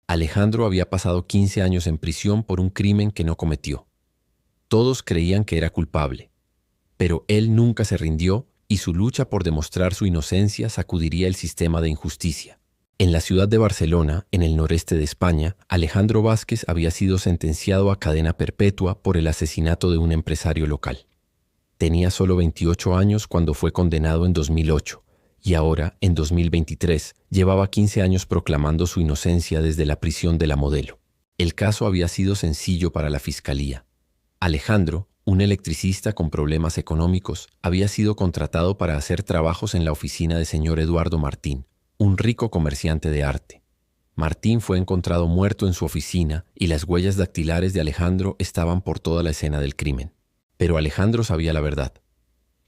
Alejandro había pasado 15 años en prisión por un crimen que no cometió. Todos creían que era culpable, pero él nunca se rindió y su lucha por demostrar su inocencia sacudiría el sistema de injusticia. En la ciudad de Barcelona, en el noreste de España, Alejandro Vázquez había sido sentenciado a cadena perpetua por el asesinato de un empresario local. Tenía solo 28 años cuando fue condenado en 2008 y ahora, en 2023, llevaba 15 años proclamando su inocencia desde la prisión de La Modelo. El caso había sido sencillo para la fiscalía. Alejandro, un electricista con problemas económicos, había sido contratado para hacer trabajos en la oficina de señor Eduardo Martín, un rico comerciante de arte. Martín fue encontrado muerto en su oficina y las huellas dactilares de Alejandro estaban por toda la escena del crimen. Pero Alejandro sabía la verdad.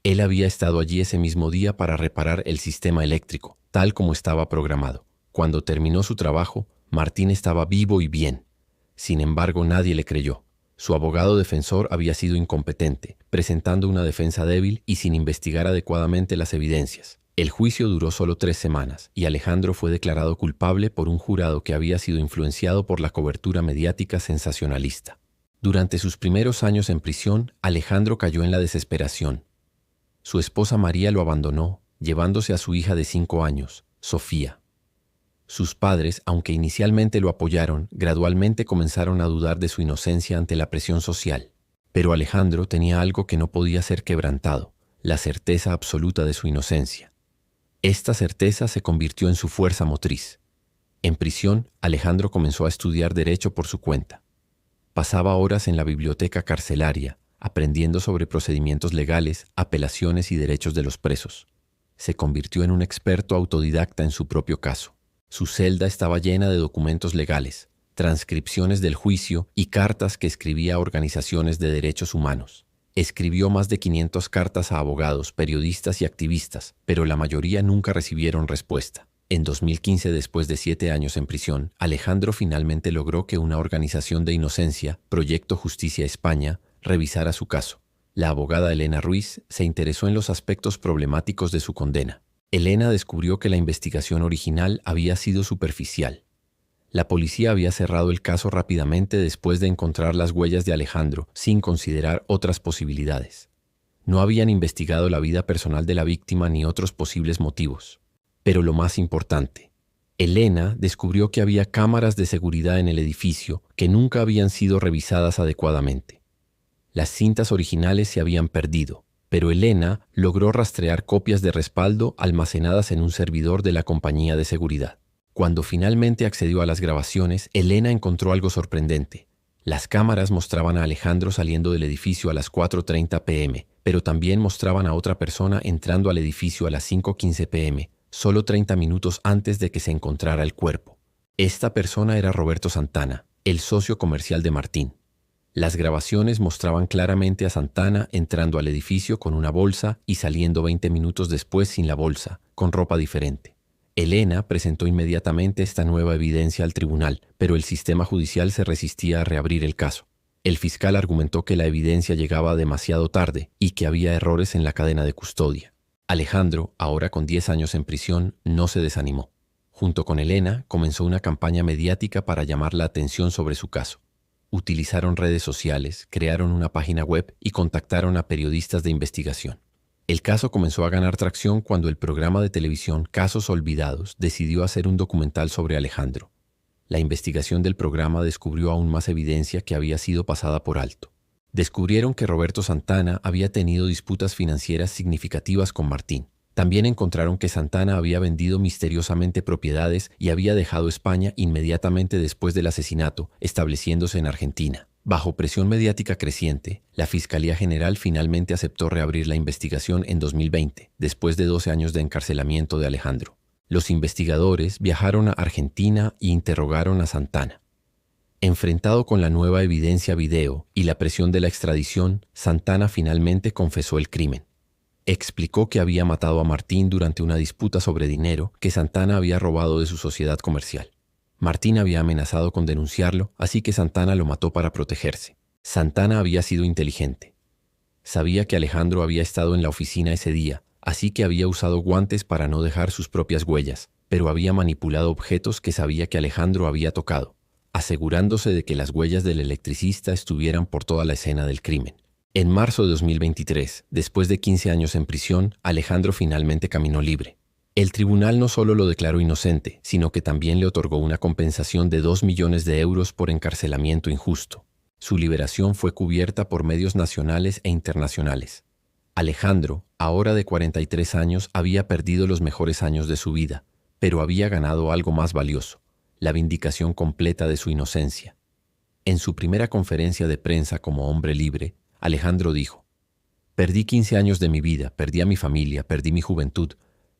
Él había estado allí ese mismo día para reparar el sistema eléctrico, tal como estaba programado. Cuando terminó su trabajo, Martín estaba vivo y bien. Sin embargo, nadie le creyó. Su abogado defensor había sido incompetente, presentando una defensa débil y sin investigar adecuadamente las evidencias. El juicio duró solo 3 semanas y Alejandro fue declarado culpable por un jurado que había sido influenciado por la cobertura mediática sensacionalista. Durante sus primeros años en prisión, Alejandro cayó en la desesperación. Su esposa María lo abandonó, llevándose a su hija de 5 años, Sofía. Sus padres, aunque inicialmente lo apoyaron, gradualmente comenzaron a dudar de su inocencia ante la presión social. Pero Alejandro tenía algo que no podía ser quebrantado, la certeza absoluta de su inocencia. Esta certeza se convirtió en su fuerza motriz. En prisión, Alejandro comenzó a estudiar derecho por su cuenta. Pasaba horas en la biblioteca carcelaria, aprendiendo sobre procedimientos legales, apelaciones y derechos de los presos. Se convirtió en un experto autodidacta en su propio caso. Su celda estaba llena de documentos legales, transcripciones del juicio y cartas que escribía a organizaciones de derechos humanos. Escribió más de 500 cartas a abogados, periodistas y activistas, pero la mayoría nunca recibieron respuesta. En 2015, después de 7 años en prisión, Alejandro finalmente logró que una organización de inocencia, Proyecto Justicia España, revisara su caso. La abogada Elena Ruiz se interesó en los aspectos problemáticos de su condena. Elena descubrió que la investigación original había sido superficial. La policía había cerrado el caso rápidamente después de encontrar las huellas de Alejandro, sin considerar otras posibilidades. No habían investigado la vida personal de la víctima ni otros posibles motivos. Pero lo más importante, Elena descubrió que había cámaras de seguridad en el edificio que nunca habían sido revisadas adecuadamente. Las cintas originales se habían perdido, pero Elena logró rastrear copias de respaldo almacenadas en un servidor de la compañía de seguridad. Cuando finalmente accedió a las grabaciones, Elena encontró algo sorprendente. Las cámaras mostraban a Alejandro saliendo del edificio a las 4:30 p.m., pero también mostraban a otra persona entrando al edificio a las 5:15 p.m., solo 30 minutos antes de que se encontrara el cuerpo. Esta persona era Roberto Santana, el socio comercial de Martín. Las grabaciones mostraban claramente a Santana entrando al edificio con una bolsa y saliendo 20 minutos después sin la bolsa, con ropa diferente. Elena presentó inmediatamente esta nueva evidencia al tribunal, pero el sistema judicial se resistía a reabrir el caso. El fiscal argumentó que la evidencia llegaba demasiado tarde y que había errores en la cadena de custodia. Alejandro, ahora con 10 años en prisión, no se desanimó. Junto con Elena, comenzó una campaña mediática para llamar la atención sobre su caso. Utilizaron redes sociales, crearon una página web y contactaron a periodistas de investigación. El caso comenzó a ganar tracción cuando el programa de televisión Casos Olvidados decidió hacer un documental sobre Alejandro. La investigación del programa descubrió aún más evidencia que había sido pasada por alto. Descubrieron que Roberto Santana había tenido disputas financieras significativas con Martín. También encontraron que Santana había vendido misteriosamente propiedades y había dejado España inmediatamente después del asesinato, estableciéndose en Argentina. Bajo presión mediática creciente, la Fiscalía General finalmente aceptó reabrir la investigación en 2020, después de 12 años de encarcelamiento de Alejandro. Los investigadores viajaron a Argentina e interrogaron a Santana. Enfrentado con la nueva evidencia video y la presión de la extradición, Santana finalmente confesó el crimen. Explicó que había matado a Martín durante una disputa sobre dinero que Santana había robado de su sociedad comercial. Martín había amenazado con denunciarlo, así que Santana lo mató para protegerse. Santana había sido inteligente. Sabía que Alejandro había estado en la oficina ese día, así que había usado guantes para no dejar sus propias huellas. pero había manipulado objetos que sabía que Alejandro había tocado, asegurándose de que las huellas del electricista estuvieran por toda la escena del crimen. En marzo de 2023, después de 15 años en prisión, Alejandro finalmente caminó libre. El tribunal no solo lo declaró inocente, sino que también le otorgó una compensación de 2 millones de euros por encarcelamiento injusto. Su liberación fue cubierta por medios nacionales e internacionales. Alejandro, ahora de 43 años, había perdido los mejores años de su vida, pero había ganado algo más valioso: la vindicación completa de su inocencia. En su primera conferencia de prensa como hombre libre, Alejandro dijo: «Perdí 15 años de mi vida, perdí a mi familia, perdí mi juventud,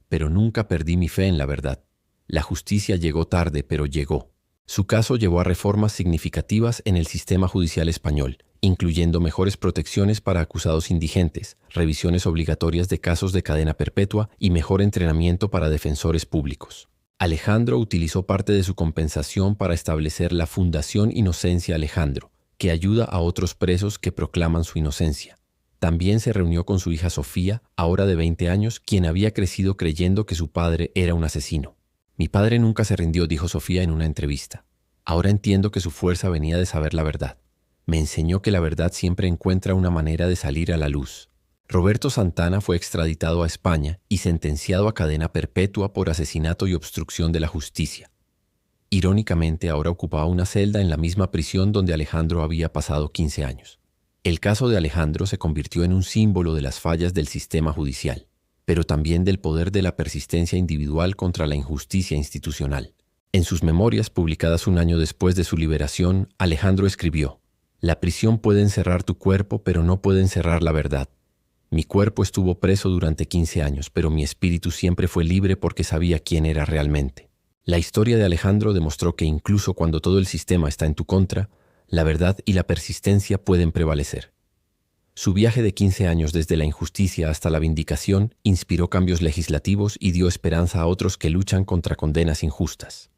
pero nunca perdí mi fe en la verdad. La justicia llegó tarde, pero llegó». Su caso llevó a reformas significativas en el sistema judicial español, incluyendo mejores protecciones para acusados indigentes, revisiones obligatorias de casos de cadena perpetua y mejor entrenamiento para defensores públicos. Alejandro utilizó parte de su compensación para establecer la Fundación Inocencia Alejandro, que ayuda a otros presos que proclaman su inocencia. También se reunió con su hija Sofía, ahora de 20 años, quien había crecido creyendo que su padre era un asesino. «Mi padre nunca se rindió», dijo Sofía en una entrevista. «Ahora entiendo que su fuerza venía de saber la verdad. Me enseñó que la verdad siempre encuentra una manera de salir a la luz». Roberto Santana fue extraditado a España y sentenciado a cadena perpetua por asesinato y obstrucción de la justicia. Irónicamente, ahora ocupaba una celda en la misma prisión donde Alejandro había pasado 15 años. El caso de Alejandro se convirtió en un símbolo de las fallas del sistema judicial, pero también del poder de la persistencia individual contra la injusticia institucional. En sus memorias, publicadas un año después de su liberación, Alejandro escribió: «La prisión puede encerrar tu cuerpo, pero no puede encerrar la verdad. Mi cuerpo estuvo preso durante 15 años, pero mi espíritu siempre fue libre porque sabía quién era realmente». La historia de Alejandro demostró que incluso cuando todo el sistema está en tu contra, la verdad y la persistencia pueden prevalecer. Su viaje de 15 años desde la injusticia hasta la vindicación inspiró cambios legislativos y dio esperanza a otros que luchan contra condenas injustas.